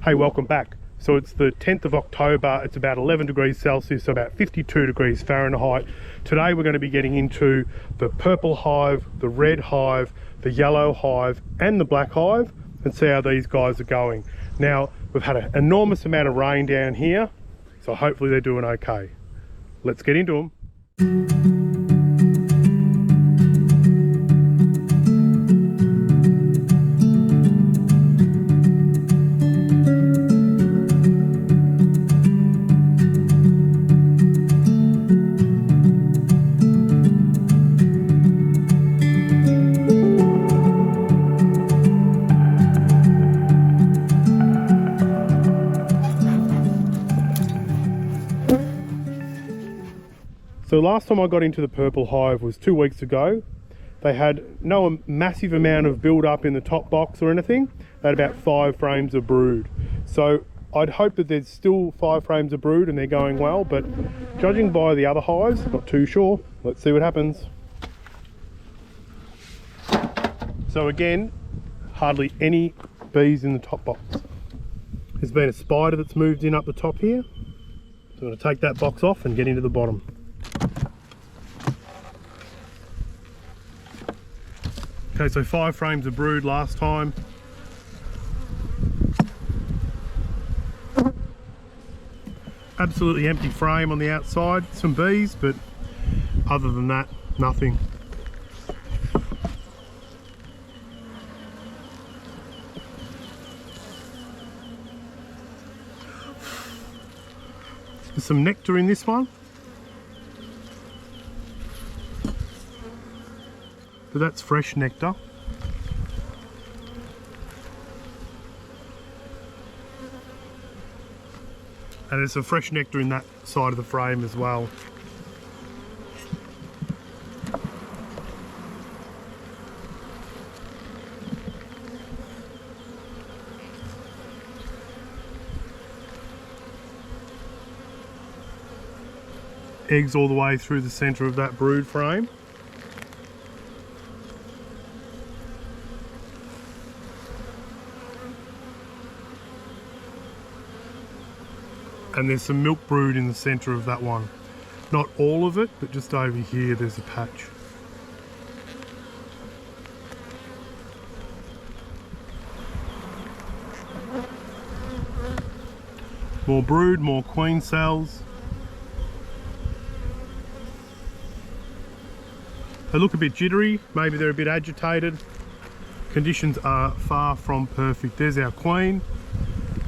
Hey, welcome back. So it's the 10th of October, it's about 11 degrees Celsius, so about 52 degrees Fahrenheit. Today we're going to be getting into the purple hive, the red hive, the yellow hive and the black hive and see how these guys are going. Now, we've had an enormous amount of rain down here, so hopefully they're doing okay. Let's get into them. So last time I got into the purple hive was 2 weeks ago. They had no massive amount of build up in the top box or anything. They had about 5 frames of brood. So I'd hope that there's still 5 frames of brood and they're going well, but judging by the other hives, not too sure. Let's see what happens. So again, hardly any bees in the top box. There's been a spider that's moved in up the top here. So I'm going to take that box off and get into the bottom. Okay, so 5 frames of brood last time. Absolutely empty frame on the outside, some bees, but other than that, nothing. There's some nectar in this one. But that's fresh nectar. And there's some fresh nectar in that side of the frame as well. Eggs all the way through the centre of that brood frame. And there's some milk brood in the centre of that one. Not all of it, but just over here there's a patch. More brood, more queen cells. They look a bit jittery, maybe they're a bit agitated. Conditions are far from perfect. There's our queen,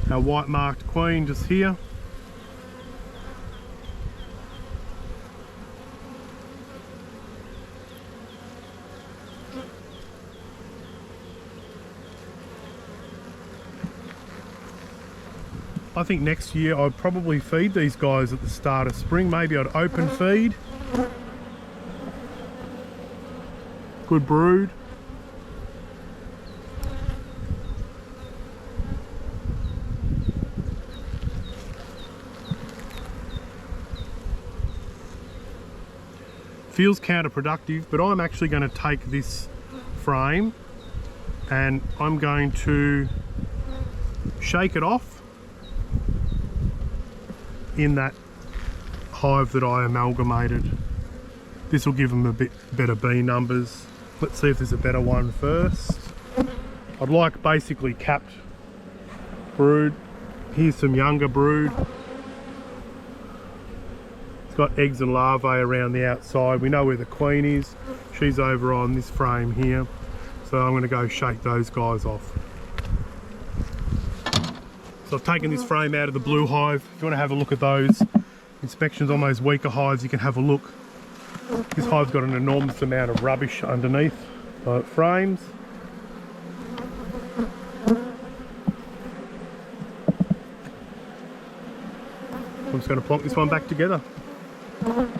our white marked queen just here. I think next year I'd probably feed these guys at the start of spring. Maybe I'd open feed. Good brood. Feels counterproductive, but I'm actually going to take this frame and I'm going to shake it off in that hive that I amalgamated. This will give them a bit better bee numbers. Let's see if there's a better one first. I'd like basically capped brood. Here's some younger brood. It's got eggs and larvae around the outside. We know where the queen is. She's over on this frame here. So I'm going to go shake those guys off. So I've taken this frame out of the blue hive. If you want to have a look at those inspections on those weaker hives, you can have a look. This hive's got an enormous amount of rubbish underneath the frames. I'm just going to plonk this one back together.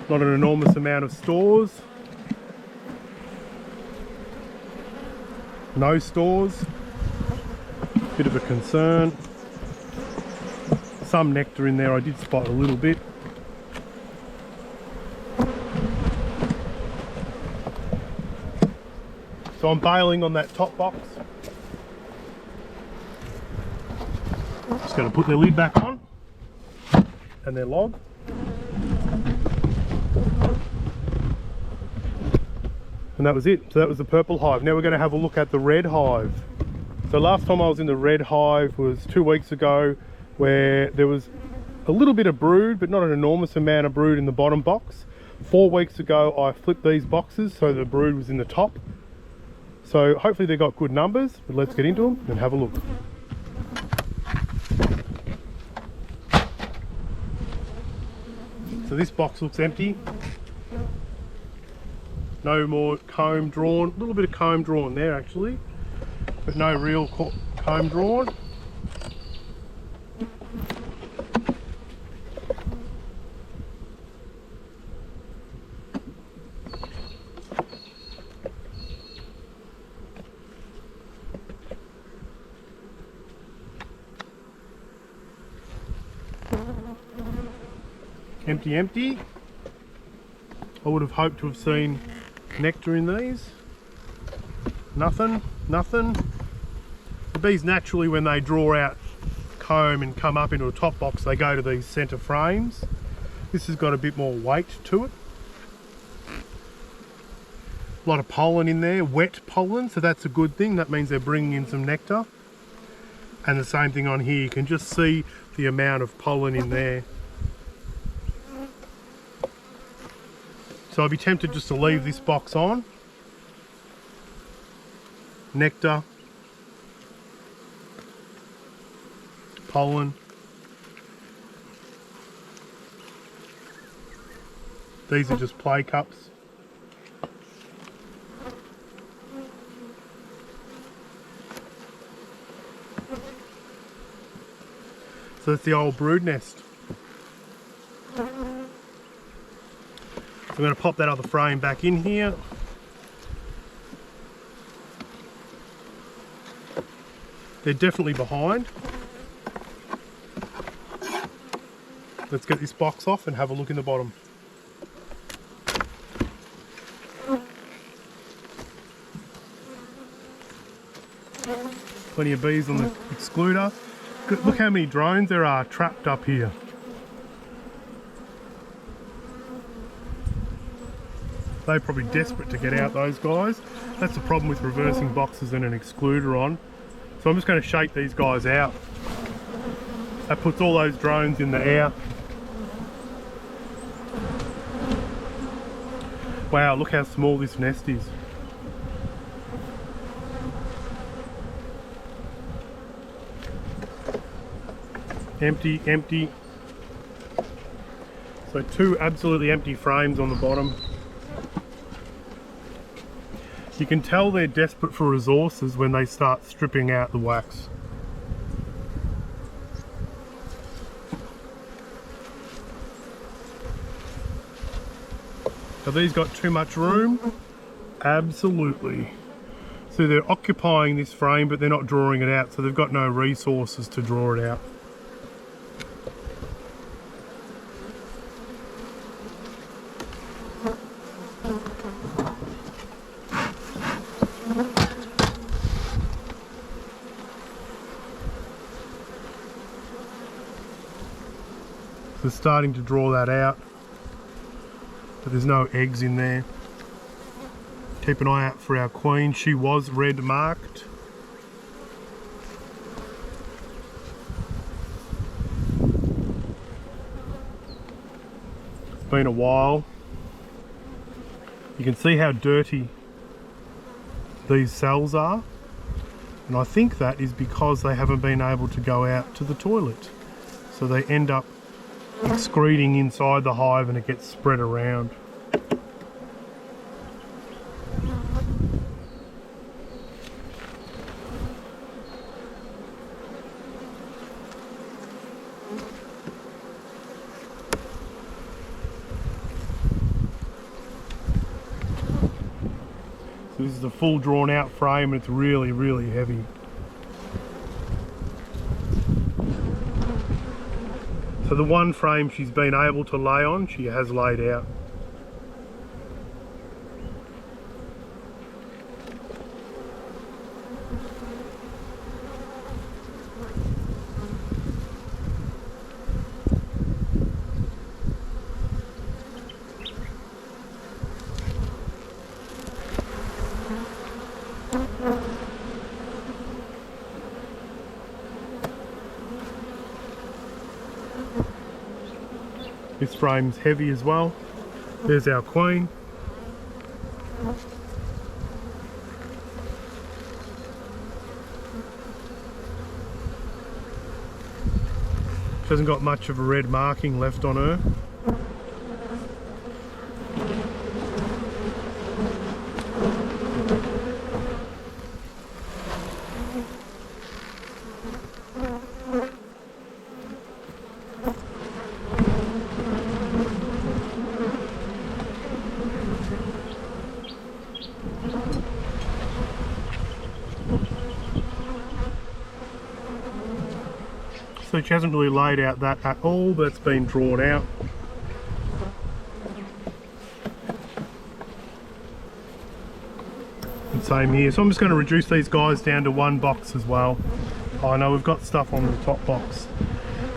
Not an enormous amount of stores. No stores. Bit of a concern. Some nectar in there, I did spot a little bit. So I'm bailing on that top box. Just going to put their lid back on and their log. And that was it. So that was the purple hive. Now we're going to have a look at the red hive. So last time I was in the red hive was 2 weeks ago, where there was a little bit of brood, but not an enormous amount of brood in the bottom box. 4 weeks ago I flipped these boxes so the brood was in the top. So hopefully they got good numbers, but let's get into them and have a look. So this box looks empty. No more comb drawn. A little bit of comb drawn there actually, but no real comb drawn. Empty, empty. I would have hoped to have seen nectar in these. Nothing, nothing. The bees naturally, when they draw out comb and come up into a top box, they go to these centre frames. This has got a bit more weight to it. A lot of pollen in there, wet pollen, so that's a good thing. That means they're bringing in some nectar. And the same thing on here, you can just see the amount of pollen in there. So I'd be tempted just to leave this box on. Nectar, pollen. These are just play cups. So that's the old brood nest. I'm going to pop that other frame back in here. They're definitely behind. Let's get this box off and have a look in the bottom. Plenty of bees on the excluder. Look how many drones there are trapped up here. They're probably desperate to get out, those guys. That's the problem with reversing boxes and an excluder on. So I'm just going to shake these guys out. That puts all those drones in the air. Wow, look how small this nest is. Empty, empty. So 2 absolutely empty frames on the bottom. You can tell they're desperate for resources when they start stripping out the wax. Have these got too much room? Absolutely. So they're occupying this frame, but they're not drawing it out, so they've got no resources to draw it out. So starting to draw that out, but there's no eggs in there. Keep an eye out for our queen. She was red marked. It's been a while. You can see how dirty these cells are, and I think that is because they haven't been able to go out to the toilet. So they end up excreting inside the hive and it gets spread around. So this is a full drawn out frame and it's really, really heavy. So the one frame she's been able to lay on, she has laid out. This frame's heavy as well. There's our queen. She hasn't got much of a red marking left on her. So she hasn't really laid out that at all, but it's been drawn out. And same here. So I'm just going to reduce these guys down to one box as well. I know we've got stuff on the top box.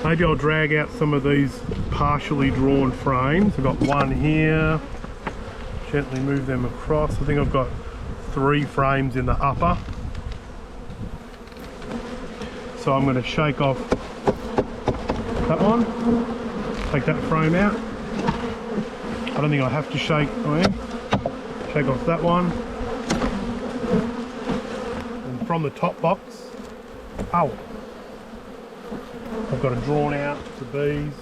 Maybe I'll drag out some of these partially drawn frames. I've got one here. Gently move them across. I think I've got 3 frames in the upper. So I'm going to shake off that one, take that frame out. I don't think I have to shake, shake off that one. And from the top box, I've got it drawn out for bees.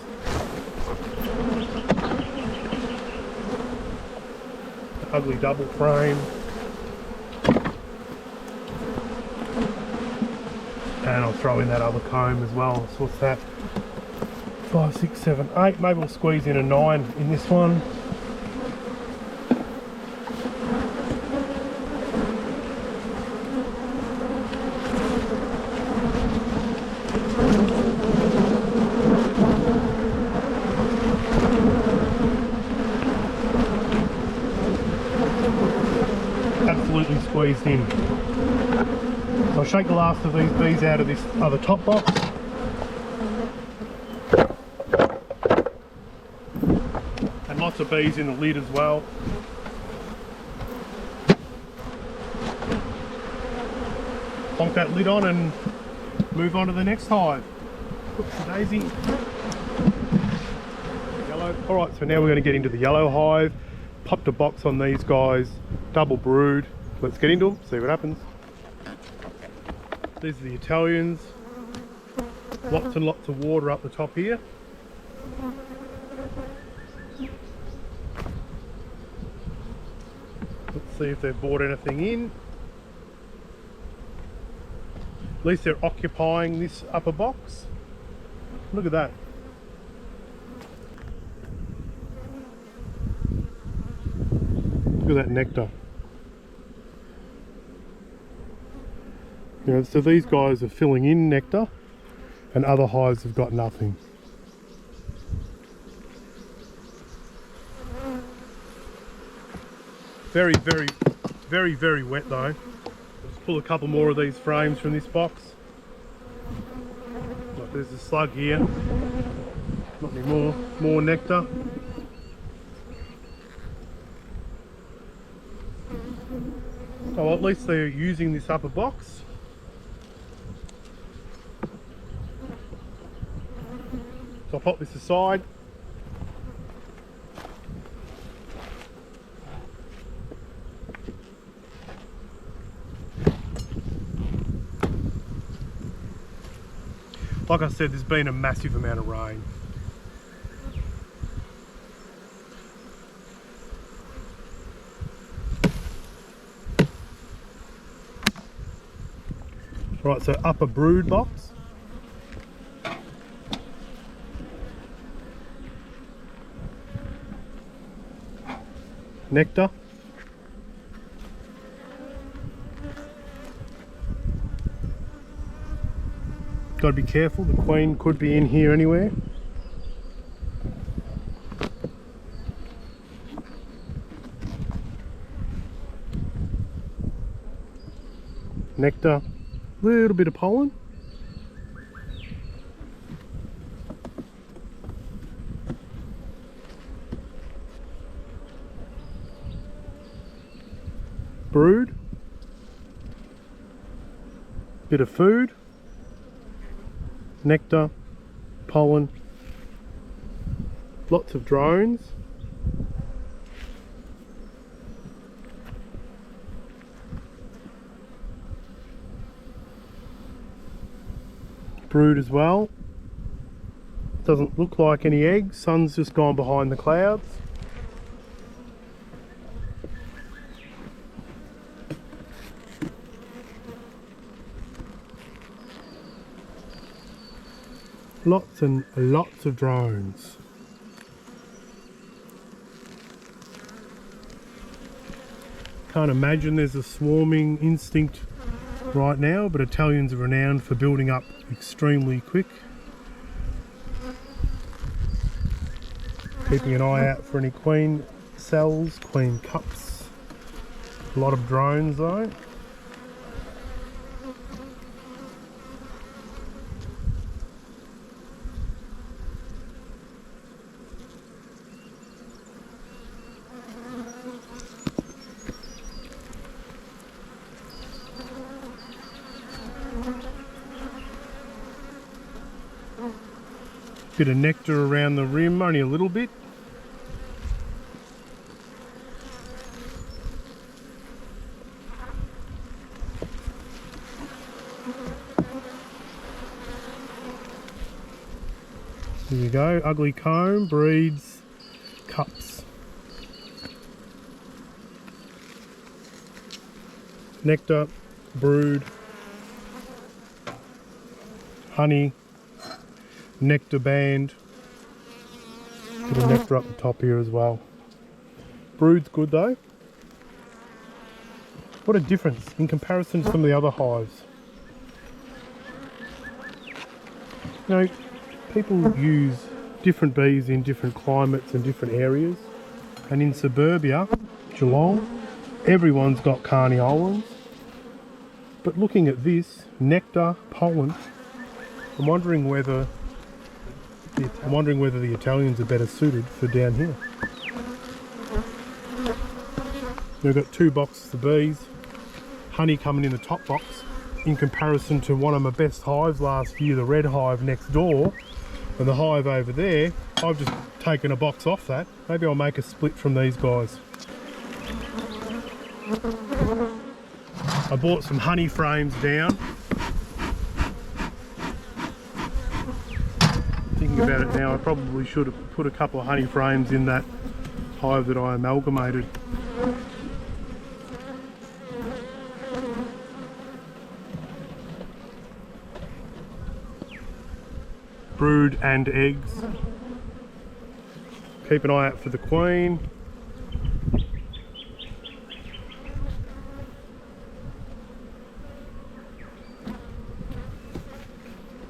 The ugly double frame. And I'll throw in that other comb as well. So what's that? 5, 6, 7, 8. Maybe we'll squeeze in a 9 in this one. Absolutely squeezed in. So I'll shake the last of these bees out of this other top box. Lots of bees in the lid as well. Plonk that lid on and move on to the next hive. Oopsie daisy. Yellow. Alright, so now we're going to get into the yellow hive. Popped a box on these guys, double brood. Let's get into them, see what happens. These are the Italians. Lots and lots of water up the top here. Let's see if they've brought anything in. At least they're occupying this upper box. Look at that. Look at that nectar. You know, so these guys are filling in nectar and other hives have got nothing. Very, very, very, very wet though. Let's pull a couple more of these frames from this box. Look, there's a slug here. Not any more nectar. Oh, well, at least they're using this upper box. So I'll pop this aside. Like I said, there's been a massive amount of rain. Right, so upper brood box. Nectar. Got to be careful, the queen could be in here anywhere. Nectar, little bit of pollen. Brood. Bit of food. Nectar, pollen, Lots of drones. Brood as well. Doesn't look like any eggs. Sun's just gone behind the clouds. Lots and lots of drones. Can't imagine there's a swarming instinct right now, but Italians are renowned for building up extremely quick. Keeping an eye out for any queen cells, queen cups. A lot of drones though. Bit of nectar around the rim, only a little bit. There you go, ugly comb breeds cups. Nectar, brood, honey, nectar band, bit of nectar up the top here as well. Brood's good though. What a difference in comparison to some of the other hives. You know, people use different bees in different climates and different areas, and in suburbia, Geelong, everyone's got carniolans. But looking at this, nectar, pollen, I'm wondering whether the Italians are better suited for down here. We've got 2 boxes of bees, honey coming in the top box, in comparison to one of my best hives last year, the red hive next door, and the hive over there. I've just taken a box off that. Maybe I'll make a split from these guys. I bought some honey frames down. Thinking about it now, I probably should have put a couple of honey frames in that hive that I amalgamated. Brood and eggs. Keep an eye out for the queen.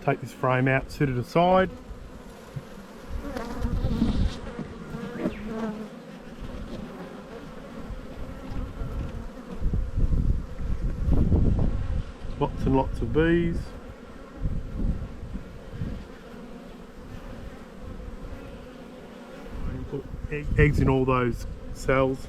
Take this frame out, set it aside. Lots and lots of bees. Put eggs in all those cells.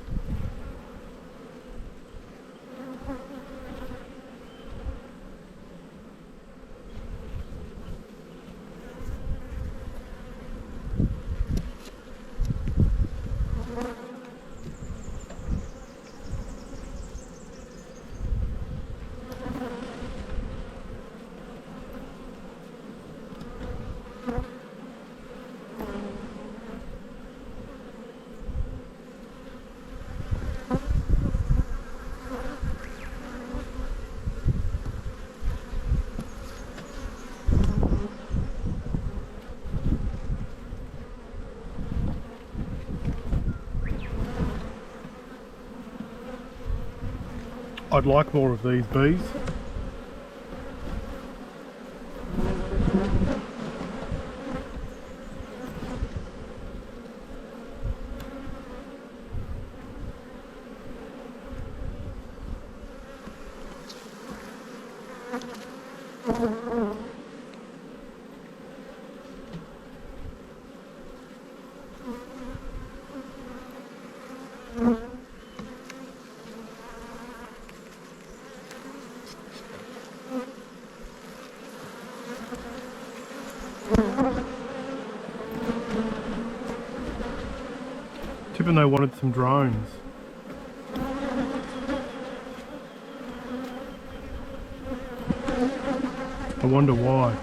I'd like more of these bees. Tipping they wanted some drones. I wonder why.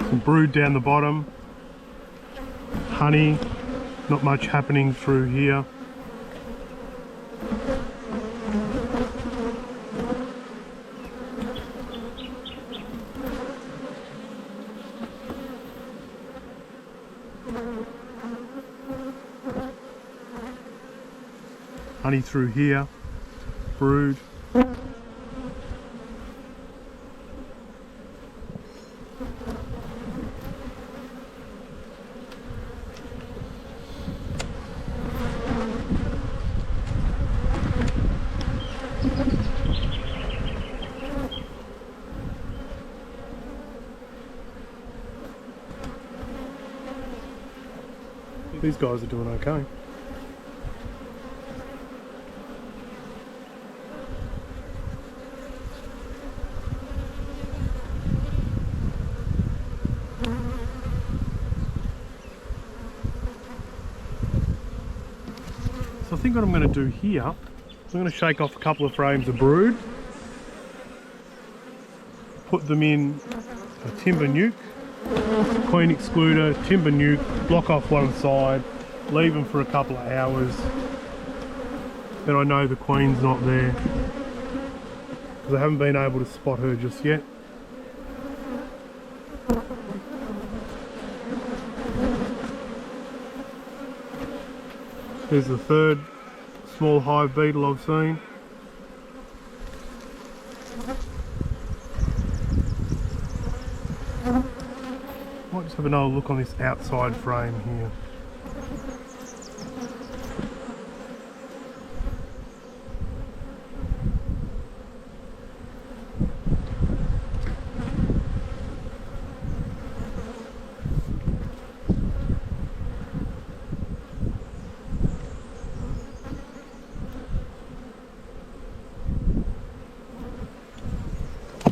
Some brood down the bottom, honey, not much happening through here. Honey through here, brood. These guys are doing okay. So I think what I'm going to do here, I'm going to shake off a couple of frames of brood, put them in a timber nuke, queen excluder, timber nuke, block off one side, leave them for a couple of hours. Then I know the queen's not there because I haven't been able to spot her just yet. There's the third small hive beetle I've seen. Might just have another look on this outside frame here.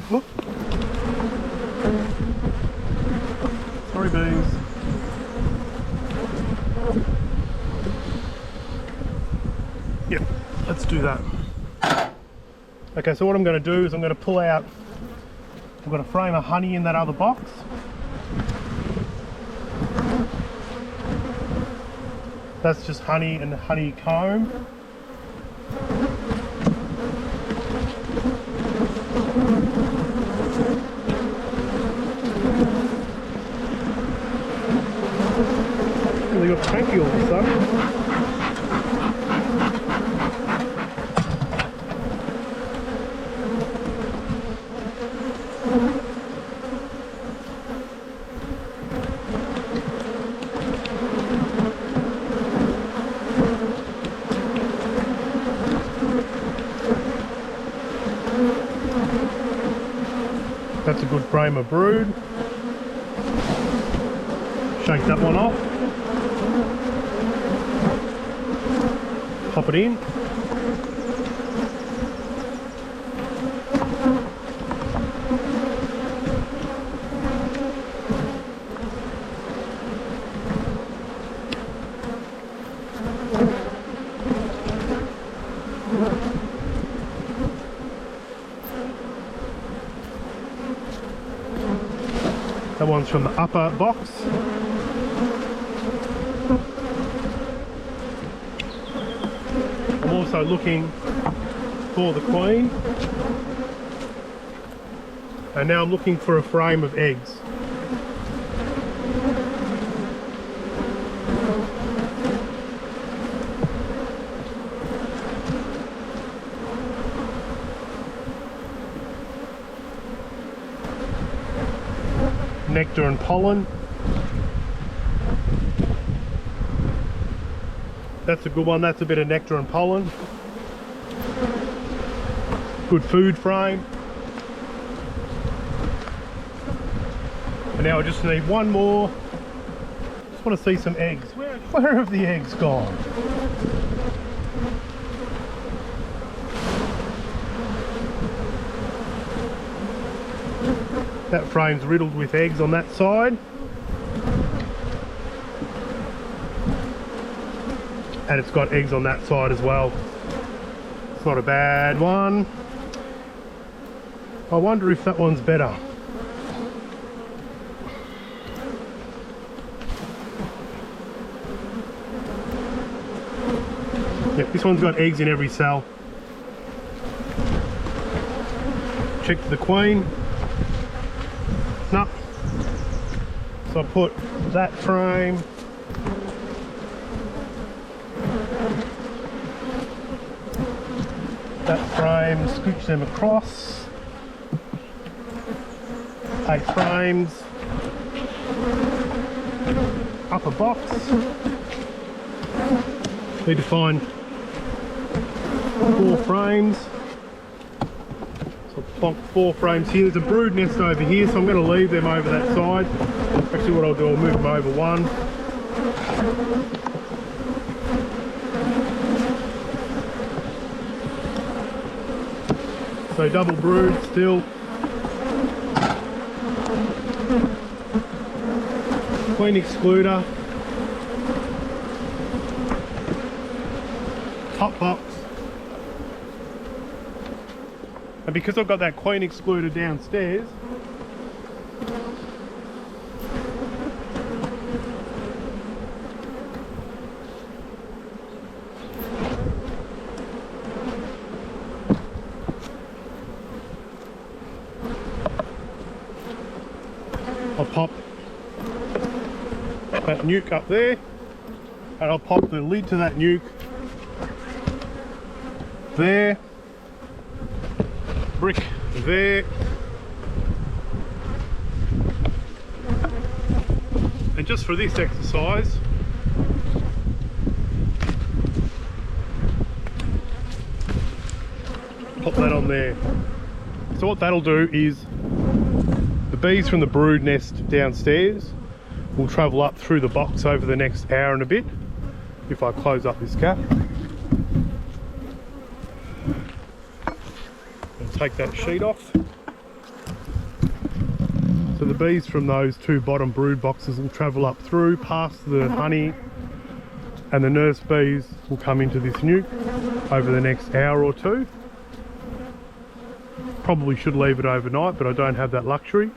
Oh. Sorry, bees. Yep, let's do that. Okay, so what I'm going to do is I'm going to pull out, I've got a frame of honey in that other box. That's just honey and honeycomb. They got cranky all of a sudden. That's a good frame of brood. Shake that one off. Pop it in. That one's from the upper box. I'm also looking for the queen. And now I'm looking for a frame of eggs. nectar and pollen. That's a good one, that's a bit of nectar and pollen. Good food frame. And now I just need one more. Just want to see some eggs. Where have the eggs gone? That frame's riddled with eggs on that side. And it's got eggs on that side as well. It's not a bad one. I wonder if that one's better. Yep, this one's got eggs in every cell. Check the queen. No. So I put that frame. That frame, scooch them across. 8 frames. Upper box. Need to find 4 frames. So plonk 4 frames here. There's a brood nest over here, so I'm going to leave them over that side. Actually what I'll do, I'll move them over one. So double brood still. Queen excluder. Top box. And because I've got that queen excluder downstairs, I'll pop that nuke up there, and I'll pop the lid to that nuke there, brick there, and just for this exercise pop that on there. So what that'll do is the bees from the brood nest downstairs will travel up through the box over the next hour and a bit. If I close up this cap and take that sheet off. So the bees from those 2 bottom brood boxes will travel up through past the honey, and the nurse bees will come into this nuke over the next hour or 2. Probably should leave it overnight, but I don't have that luxury.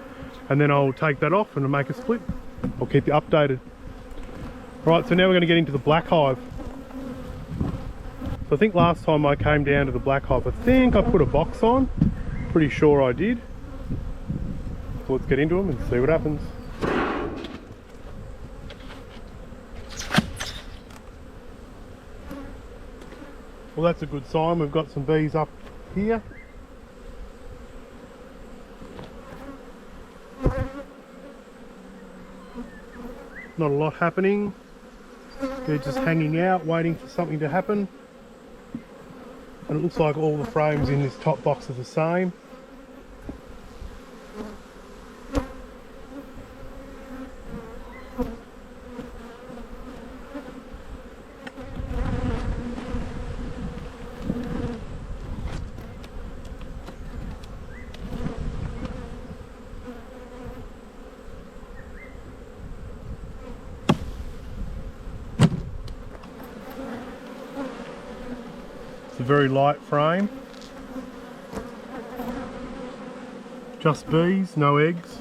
And then I'll take that off and make a split. I'll keep you updated. Right, so now we're going to get into the Black Hive. So I think last time I came down to the Black Hive, I think I put a box on. Pretty sure I did. So let's get into them and see what happens. Well, that's a good sign. We've got some bees up here. Not a lot happening. They're just hanging out, waiting for something to happen. And it looks like all the frames in this top box are the same. A very light frame, just bees, no eggs.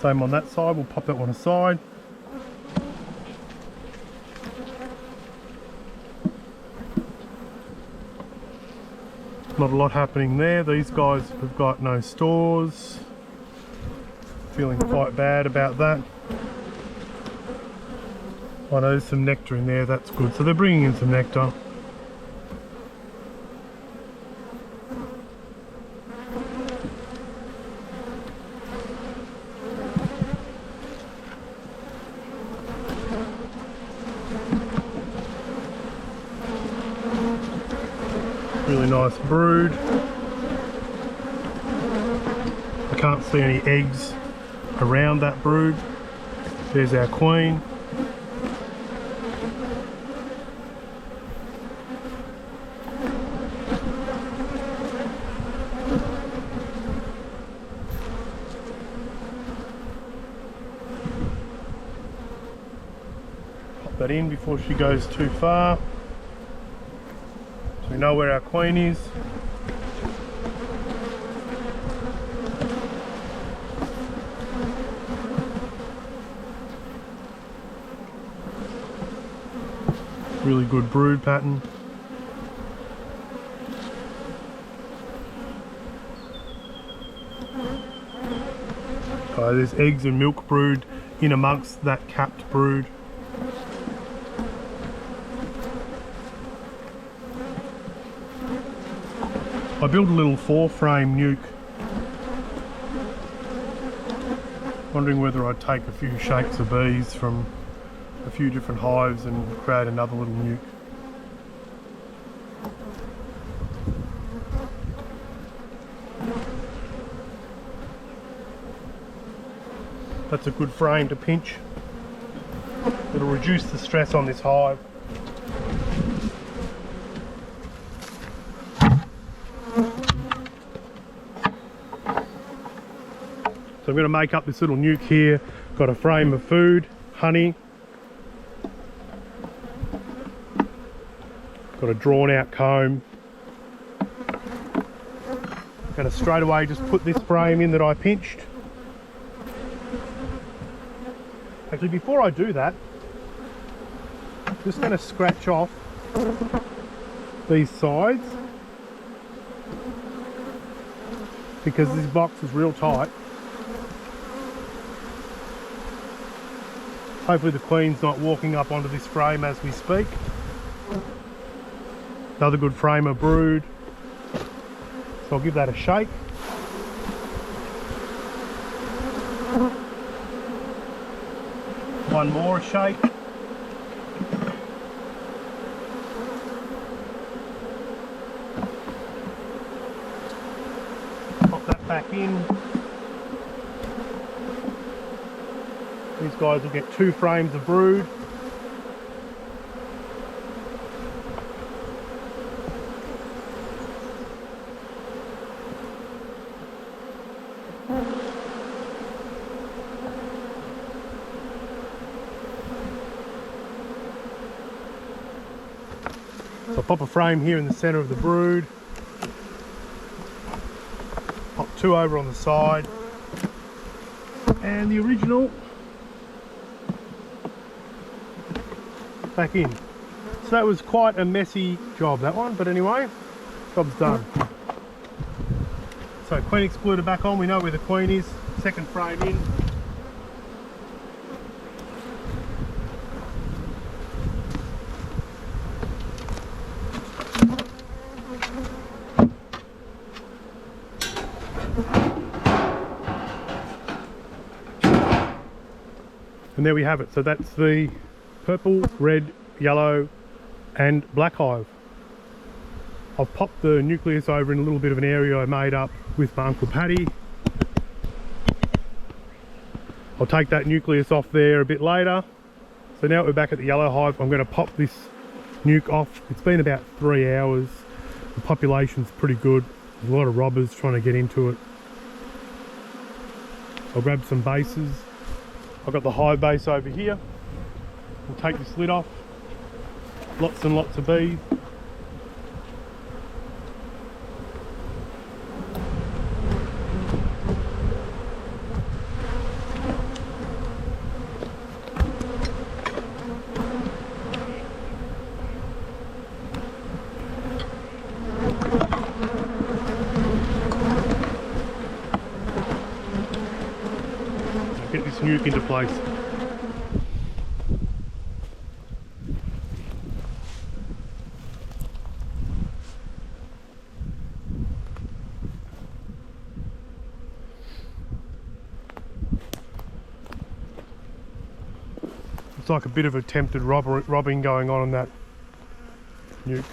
Same on that side, we'll pop that one aside. Not a lot happening there. These guys have got no stores. Feeling quite bad about that. Oh no, there's some nectar in there, that's good. So they're bringing in some nectar. nice brood. I can't see any eggs around that brood. There's our queen. Pop that in before she goes too far. So we know where our queen is. Really good brood pattern. There's eggs and milk brood in amongst that capped brood. I built a little 4-frame nuke, wondering whether I'd take a few shakes of bees from a few different hives and create another little nuke. That's a good frame to pinch. It'll reduce the stress on this hive. So I'm going to make up this little nuke here. Got a frame of food, honey. Got a drawn out comb. I'm going to straight away just put this frame in that I pinched. Actually, before I do that, I'm just going to scratch off these sides because this box is real tight. Hopefully the queen's not walking up onto this frame as we speak. Another good frame of brood. So I'll give that a shake. One more shake. Pop that back in. These guys will get 2 frames of brood. So I'll pop a frame here in the centre of the brood. Pop 2 over on the side. And the original back in. So that was quite a messy job, that one, but anyway, job's done. So queen excluder back on, we know where the queen is. Second frame in. And there we have it. So that's the purple, red, yellow and black hive. I've popped the nucleus over in a little bit of an area I made up with my Uncle Paddy. I'll take that nucleus off there a bit later. So now we're back at the yellow hive. I'm going to pop this nuke off. It's been about 3 hours. The population's pretty good. There's a lot of robbers trying to get into it. I'll grab some bases. I've got the hive base over here. We'll take this lid off. Lots and lots of bees. Get this nuke into place. It's like a bit of attempted robbing going on in that nuke.